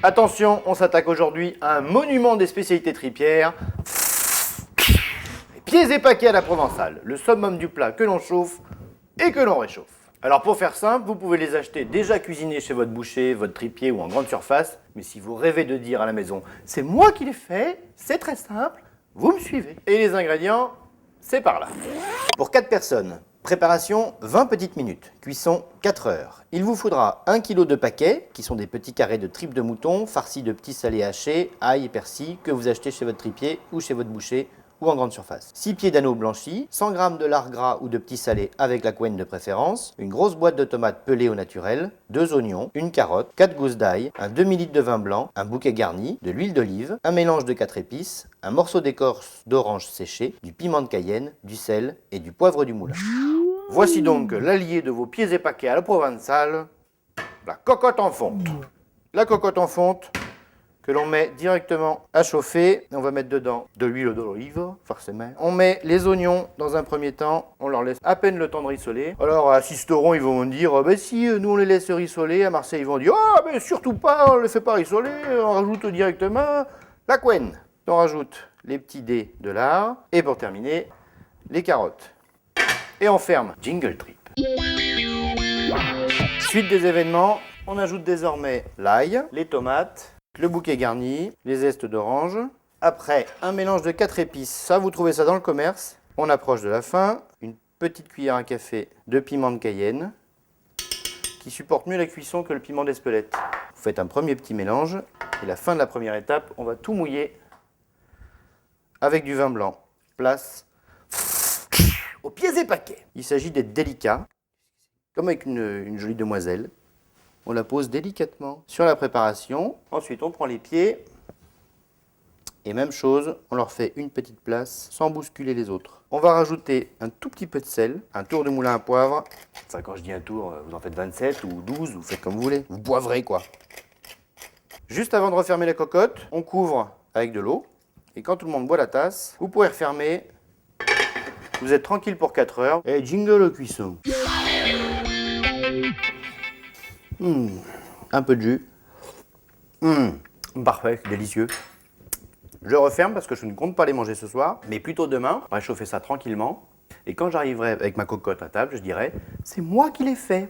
Attention, on s'attaque aujourd'hui à un monument des spécialités tripières. Pieds et paquets à la provençale, le summum du plat que l'on chauffe et que l'on réchauffe. Alors pour faire simple, vous pouvez les acheter déjà cuisinés chez votre boucher, votre tripier ou en grande surface. Mais si vous rêvez de dire à la maison « c'est moi qui les fais », c'est très simple, vous me suivez. Et les ingrédients, c'est par là. Pour 4 personnes, préparation 20 petites minutes, cuisson 4 heures. Il vous faudra 1 kg de paquets, qui sont des petits carrés de tripes de mouton, farcis de petits salés hachés, ail et persil, que vous achetez chez votre tripier ou chez votre boucher, ou en grande surface. 6 pieds d'agneau blanchi, 100 g de lard gras ou de petits salés avec la couenne de préférence, une grosse boîte de tomates pelées au naturel, 2 oignons, une carotte, 4 gousses d'ail, un demi-litre de vin blanc, un bouquet garni, de l'huile d'olive, un mélange de 4 épices, un morceau d'écorce d'orange séché, du piment de Cayenne, du sel et du poivre du moulin. Voici donc l'allié de vos pieds et paquets à la provençale, la cocotte en fonte. La cocotte en fonte, que l'on met directement à chauffer. On va mettre dedans de l'huile d'olive, forcément. On met les oignons dans un premier temps. On leur laisse à peine le temps de rissoler. Alors à Sisteron, ils vont dire ben si nous on les laisse rissoler. À Marseille, ils vont dire oh mais surtout pas, on ne les fait pas rissoler. On rajoute directement la couenne. On rajoute les petits dés de lard. Et pour terminer, les carottes. Et on ferme. Jingle trip. Suite des événements, on ajoute désormais l'ail, les tomates, le bouquet garni, les zestes d'orange. Après, un mélange de 4 épices, ça vous trouvez ça dans le commerce. On approche de la fin, une petite cuillère à café de piment de Cayenne, qui supporte mieux la cuisson que le piment d'Espelette. Vous faites un premier petit mélange, et la fin de la première étape, on va tout mouiller avec du vin blanc. Place aux pieds et paquets. Il s'agit d'être délicat, comme avec une jolie demoiselle. On la pose délicatement sur la préparation. Ensuite, on prend les pieds. Et même chose, on leur fait une petite place sans bousculer les autres. On va rajouter un tout petit peu de sel, un tour de moulin à poivre. Enfin, quand je dis un tour, vous en faites 27 ou 12, vous faites comme vous voulez. Vous poivrez quoi. Juste avant de refermer la cocotte, on couvre avec de l'eau. Et quand tout le monde boit la tasse, vous pourrez refermer. Vous êtes tranquille pour 4 heures. Et jingle cuisson. Un peu de jus. Parfait, délicieux. Je referme parce que je ne compte pas les manger ce soir, mais plutôt demain, réchauffer ça tranquillement. Et quand j'arriverai avec ma cocotte à table, je dirai « c'est moi qui l'ai fait ».